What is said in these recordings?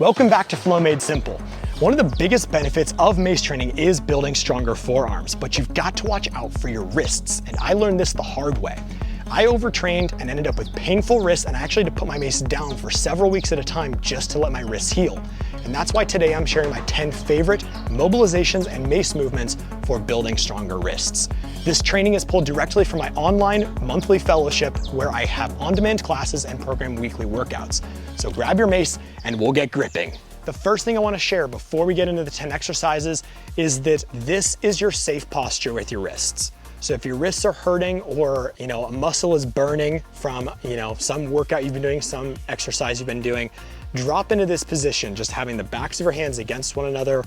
Welcome back to Flow Made Simple. One of the biggest benefits of mace training is building stronger forearms, but you've got to watch out for your wrists, and I learned this the hard way. I overtrained and ended up with painful wrists, and I actually had to put my mace down for several weeks at a time just to let my wrists heal. And that's why today I'm sharing my 10 favorite mobilizations and mace movements for building stronger wrists. This training is pulled directly from my online monthly fellowship where I have on-demand classes and program weekly workouts. So grab your mace and we'll get gripping. The first thing I want to share before we get into the 10 exercises is that this is your safe posture with your wrists. So if your wrists are hurting or a muscle is burning from some workout you've been doing, some exercise you've been doing, drop into this position, just having the backs of your hands against one another,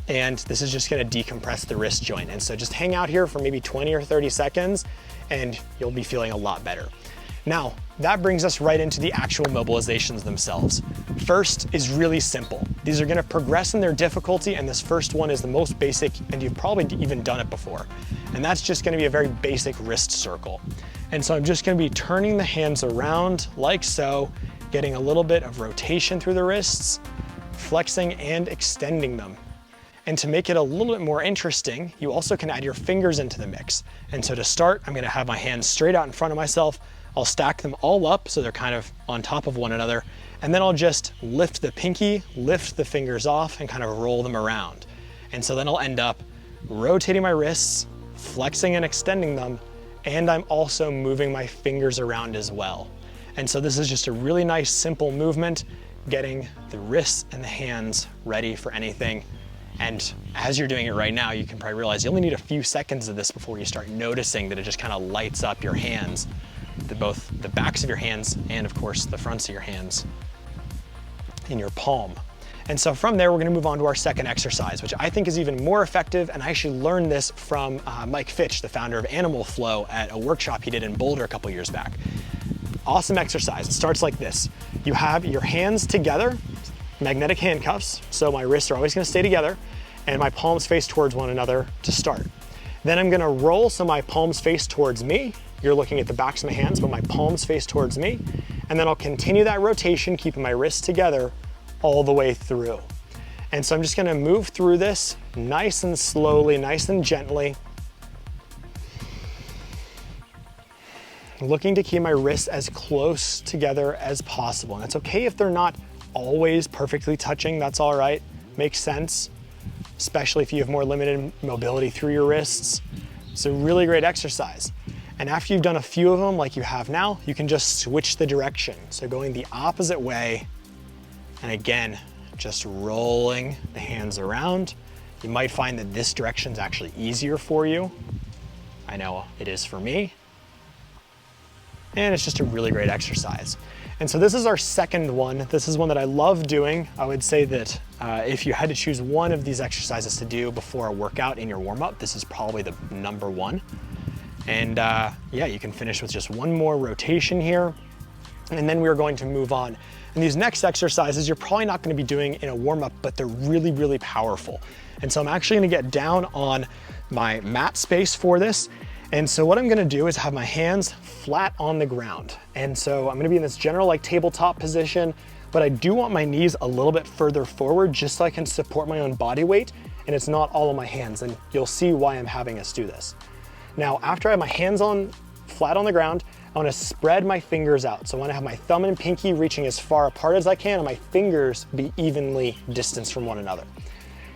and this is just going to decompress the wrist joint. And so just hang out here for maybe 20 or 30 seconds and you'll be feeling a lot better. Now, that brings us right into the actual mobilizations themselves. First is really simple. These are going to progress in their difficulty, and this first one is the most basic, and you've probably even done it before. And that's just going to be a very basic wrist circle. And so I'm just going to be turning the hands around like so, getting a little bit of rotation through the wrists, flexing and extending them. And to make it a little bit more interesting, you also can add your fingers into the mix. And so to start, I'm going to have my hands straight out in front of myself. I'll stack them all up so they're kind of on top of one another. And then I'll just lift the pinky, lift the fingers off, and kind of roll them around. And so then I'll end up rotating my wrists, flexing and extending them, and I'm also moving my fingers around as well. And so this is just a really nice, simple movement, getting the wrists and the hands ready for anything. And as you're doing it right now, you can probably realize you only need a few seconds of this before you start noticing that it just kind of lights up your hands, both the backs of your hands and of course the fronts of your hands in your palm. And so from there, we're gonna move on to our second exercise, which I think is even more effective. And I actually learned this from Mike Fitch, the founder of Animal Flow, at a workshop he did in Boulder a couple years back. Awesome exercise. It starts like this. You have your hands together, magnetic handcuffs. So my wrists are always gonna stay together and my palms face towards one another to start. Then I'm gonna roll so my palms face towards me. You're looking at the backs of my hands, but my palms face towards me. And then I'll continue that rotation, keeping my wrists together all the way through. And so I'm just gonna move through this nice and slowly, nice and gently. Looking to keep my wrists as close together as possible. And it's okay if they're not always perfectly touching, that's all right. Makes sense, especially if you have more limited mobility through your wrists. It's a really great exercise. And after you've done a few of them like you have now, you can just switch the direction. So going the opposite way, and again, just rolling the hands around. You might find that this direction is actually easier for you. I know it is for me. And it's just a really great exercise. And so this is our second one. This is one that I love doing. I would say that if you had to choose one of these exercises to do before a workout in your warm-up, this is probably the number one. And yeah, you can finish with just one more rotation here. And then we're going to move on. And these next exercises, you're probably not gonna be doing in a warm-up, but they're really, really powerful. And so I'm actually gonna get down on my mat space for this. And so what I'm gonna do is have my hands flat on the ground. And so I'm gonna be in this general like tabletop position, but I do want my knees a little bit further forward just so I can support my own body weight and it's not all of my hands. And you'll see why I'm having us do this. Now, after I have my hands flat on the ground, I wanna spread my fingers out. So I wanna have my thumb and pinky reaching as far apart as I can and my fingers be evenly distanced from one another.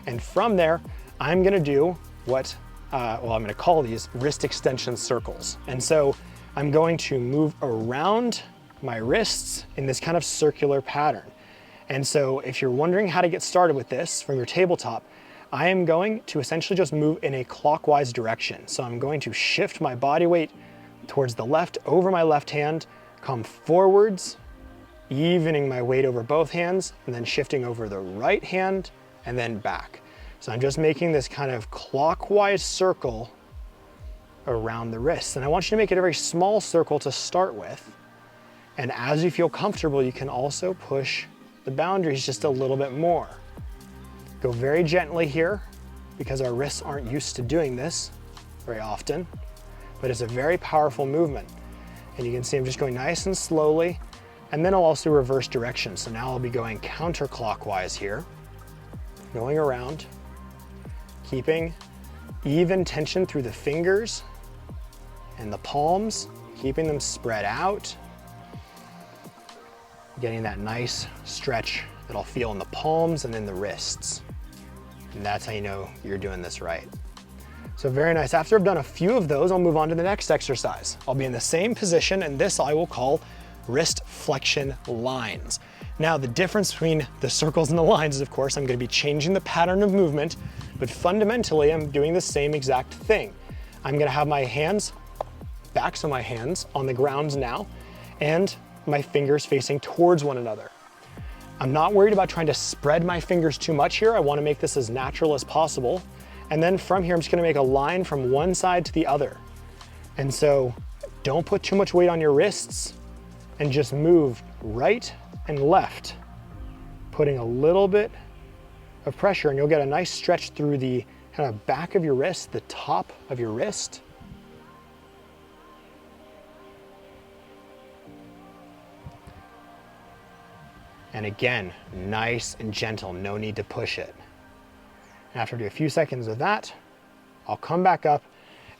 And from there, I'm gonna do what, I'm gonna call these wrist extension circles. And so I'm going to move around my wrists in this kind of circular pattern. And so if you're wondering how to get started with this from your tabletop, I am going to essentially just move in a clockwise direction. So I'm going to shift my body weight towards the left over my left hand, come forwards, evening my weight over both hands, and then shifting over the right hand and then back. So I'm just making this kind of clockwise circle around the wrists. And I want you to make it a very small circle to start with. And as you feel comfortable, you can also push the boundaries just a little bit more. Go very gently here because our wrists aren't used to doing this very often, but it's a very powerful movement. And you can see I'm just going nice and slowly, and then I'll also reverse direction. So now I'll be going counterclockwise here, going around, keeping even tension through the fingers and the palms, keeping them spread out, getting that nice stretch that I'll feel in the palms and in the wrists. And that's how you know you're doing this right. So very nice. After I've done a few of those, I'll move on to the next exercise. I'll be in the same position, and this I will call wrist flexion lines. Now, the difference between the circles and the lines is, of course, I'm gonna be changing the pattern of movement, but fundamentally, I'm doing the same exact thing. I'm gonna have my hands back, so my hands on the ground now, and my fingers facing towards one another. I'm not worried about trying to spread my fingers too much here. I wanna make this as natural as possible. And then from here, I'm just gonna make a line from one side to the other. And so don't put too much weight on your wrists and just move right and left, putting a little bit of pressure, and you'll get a nice stretch through the kind of back of your wrist, the top of your wrist. And again, nice and gentle, no need to push it. And after I do a few seconds of that, I'll come back up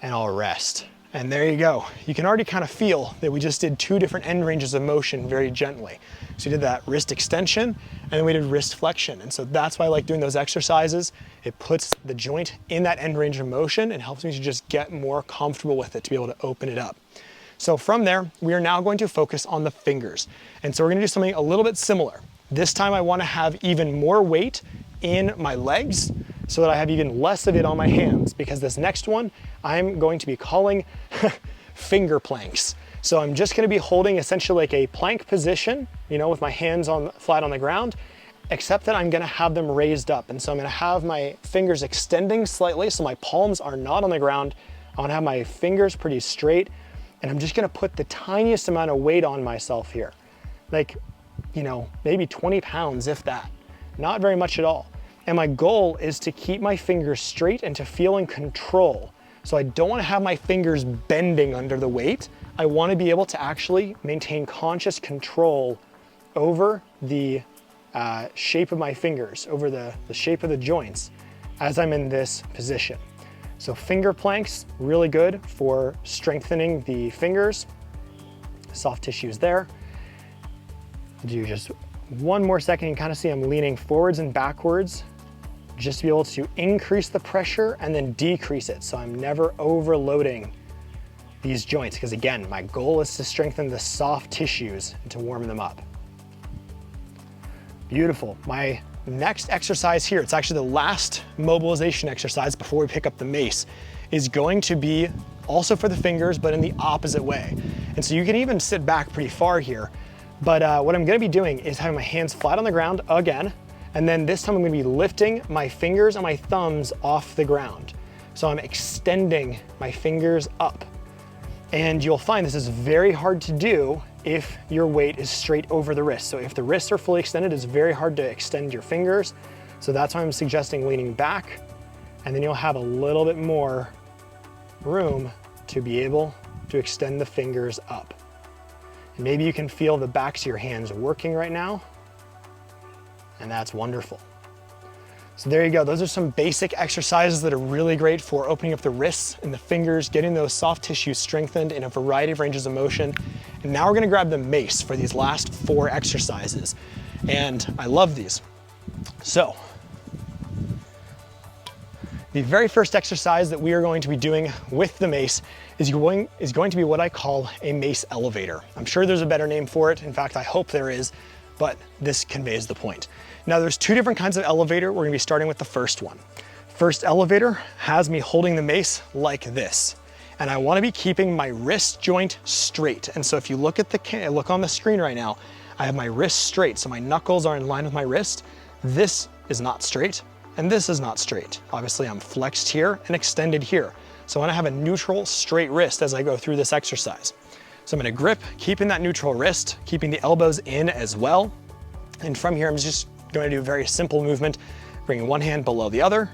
and I'll rest. And there you go. You can already kind of feel that we just did two different end ranges of motion very gently. So we did that wrist extension and then we did wrist flexion. And so that's why I like doing those exercises. It puts the joint in that end range of motion and helps me to just get more comfortable with it to be able to open it up. So from there, we are now going to focus on the fingers. And so we're gonna do something a little bit similar. This time I wanna have even more weight in my legs so that I have even less of it on my hands, because this next one I'm going to be calling finger planks. So I'm just gonna be holding essentially like a plank position, you know, with my hands flat on the ground, except that I'm gonna have them raised up. And so I'm gonna have my fingers extending slightly so my palms are not on the ground. I wanna have my fingers pretty straight, and I'm just gonna put the tiniest amount of weight on myself here. Like, you know, maybe 20 pounds, if that. Not very much at all. And my goal is to keep my fingers straight and to feel in control. So I don't wanna have my fingers bending under the weight. I wanna be able to actually maintain conscious control over the shape of my fingers, over the shape of the joints as I'm in this position. So finger planks, really good for strengthening the fingers, soft tissues there. Do just one more second. You can kind of see I'm leaning forwards and backwards just to be able to increase the pressure and then decrease it. So I'm never overloading these joints, because again, my goal is to strengthen the soft tissues and to warm them up. Beautiful. My next exercise here, it's actually the last mobilization exercise before we pick up the mace, is going to be also for the fingers, but in the opposite way. And so you can even sit back pretty far here. But what I'm gonna be doing is having my hands flat on the ground again, and then this time I'm gonna be lifting my fingers and my thumbs off the ground. So I'm extending my fingers up. And you'll find this is very hard to do if your weight is straight over the wrist. So if the wrists are fully extended, it's very hard to extend your fingers. So that's why I'm suggesting leaning back, and then you'll have a little bit more room to be able to extend the fingers up. And maybe you can feel the backs of your hands working right now, and that's wonderful. So there you go. Those are some basic exercises that are really great for opening up the wrists and the fingers, getting those soft tissues strengthened in a variety of ranges of motion. And now we're gonna grab the mace for these last 4 exercises. And I love these. So, the very first exercise that we are going to be doing with the mace is going to be what I call a mace elevator. I'm sure there's a better name for it. In fact, I hope there is, but this conveys the point. Now there's 2 different kinds of elevator. We're gonna be starting with the first one. First elevator has me holding the mace like this. And I wanna be keeping my wrist joint straight. And so if you look on the screen right now, I have my wrist straight. So my knuckles are in line with my wrist. This is not straight, and this is not straight. Obviously I'm flexed here and extended here. So I wanna have a neutral, straight wrist as I go through this exercise. So I'm gonna grip, keeping that neutral wrist, keeping the elbows in as well. And from here, I'm just going to do a very simple movement, bringing one hand below the other,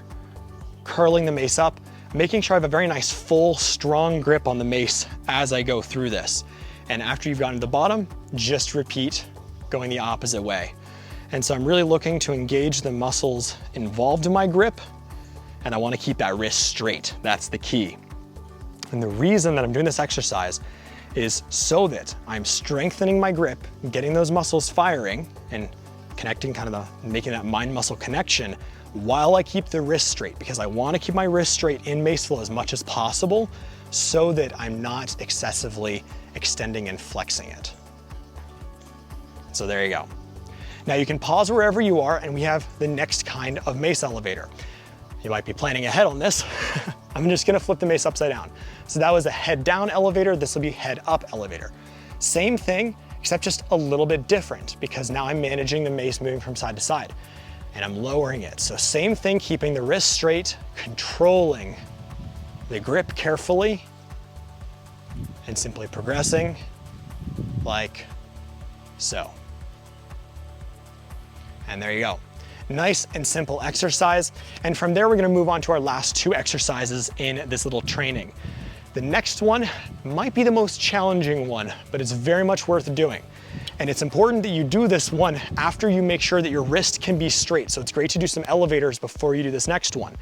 curling the mace up, making sure I have a very nice, full, strong grip on the mace as I go through this. And after you've gotten to the bottom, just repeat going the opposite way. And so I'm really looking to engage the muscles involved in my grip, and I want to keep that wrist straight. That's the key. And the reason that I'm doing this exercise is so that I'm strengthening my grip, getting those muscles firing and connecting, making that mind-muscle connection while I keep the wrist straight, because I want to keep my wrist straight in mace flow as much as possible so that I'm not excessively extending and flexing it. So there you go. Now you can pause wherever you are, and we have the next kind of mace elevator. You might be planning ahead on this. I'm just gonna flip the mace upside down. So that was a head down elevator, this will be head up elevator. Same thing, except just a little bit different, because now I'm managing the mace moving from side to side, and I'm lowering it. So same thing, keeping the wrist straight, controlling the grip carefully, and simply progressing like so. And there you go. Nice and simple exercise. And from there, we're gonna move on to our last two exercises in this little training. The next one might be the most challenging one, but it's very much worth doing. And it's important that you do this one after you make sure that your wrist can be straight. So it's great to do some elevators before you do this next one.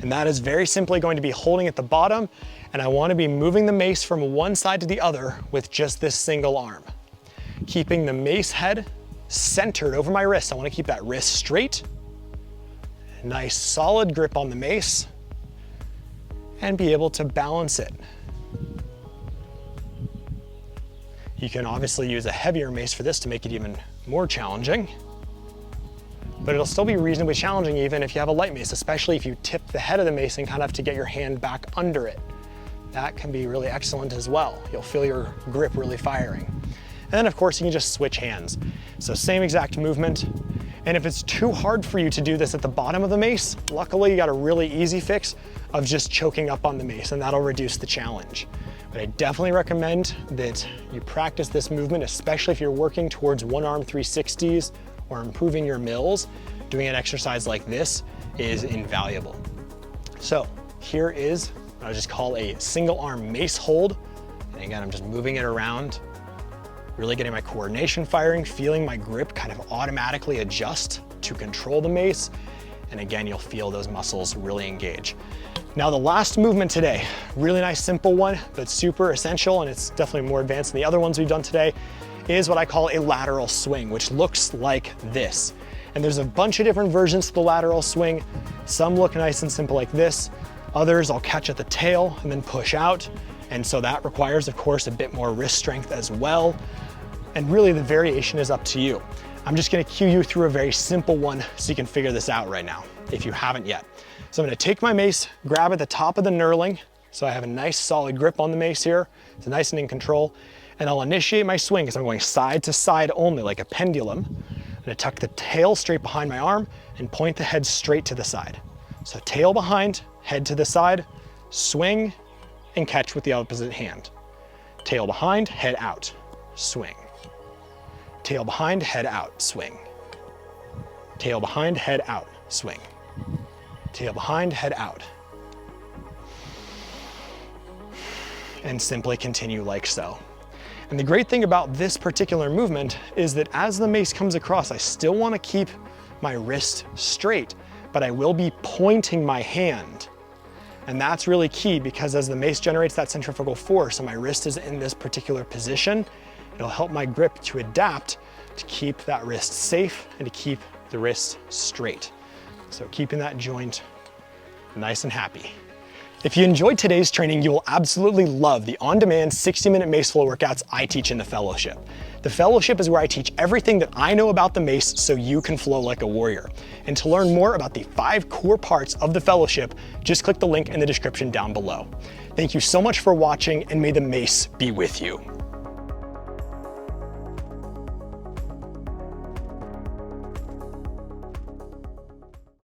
And that is very simply going to be holding at the bottom, and I want to be moving the mace from one side to the other with just this single arm. Keeping the mace head centered over my wrist. I want to keep that wrist straight, nice solid grip on the mace, and be able to balance it. You can obviously use a heavier mace for this to make it even more challenging, but it'll still be reasonably challenging even if you have a light mace, especially if you tip the head of the mace and kind of have to get your hand back under it. That can be really excellent as well. You'll feel your grip really firing. And then of course you can just switch hands. So same exact movement. And if it's too hard for you to do this at the bottom of the mace, luckily you got a really easy fix of just choking up on the mace, and that'll reduce the challenge. But I definitely recommend that you practice this movement, especially if you're working towards one arm 360s or improving your mills. Doing an exercise like this is invaluable. So here is what I just call a single arm mace hold. And again, I'm just moving it around, really getting my coordination firing, feeling my grip kind of automatically adjust to control the mace. And again, you'll feel those muscles really engage. Now the last movement today, really nice simple one, but super essential, and it's definitely more advanced than the other ones we've done today, is what I call a lateral swing, which looks like this. And there's a bunch of different versions to the lateral swing. Some look nice and simple like this. Others I'll catch at the tail and then push out. And so that requires, of course, a bit more wrist strength as well. And really the variation is up to you. I'm just gonna cue you through a very simple one so you can figure this out right now, if you haven't yet. So I'm gonna take my mace, grab at the top of the knurling, so I have a nice solid grip on the mace here. It's nice and in control. And I'll initiate my swing because I'm going side to side only, like a pendulum. I'm gonna tuck the tail straight behind my arm and point the head straight to the side. So tail behind, head to the side, swing, and catch with the opposite hand. Tail behind, head out, swing. Tail behind, head out, swing. Tail behind, head out, swing. Tail behind, head out. And simply continue like so. And the great thing about this particular movement is that as the mace comes across, I still want to keep my wrist straight, but I will be pointing my hand. And that's really key, because as the mace generates that centrifugal force and my wrist is in this particular position, it'll help my grip to adapt to keep that wrist safe and to keep the wrist straight. So keeping that joint nice and happy. If you enjoyed today's training, you will absolutely love the on-demand 60-minute mace flow workouts I teach in the fellowship. The fellowship is where I teach everything that I know about the mace so you can flow like a warrior. And to learn more about the 5 core parts of the fellowship, just click the link in the description down below. Thank you so much for watching, and may the mace be with you.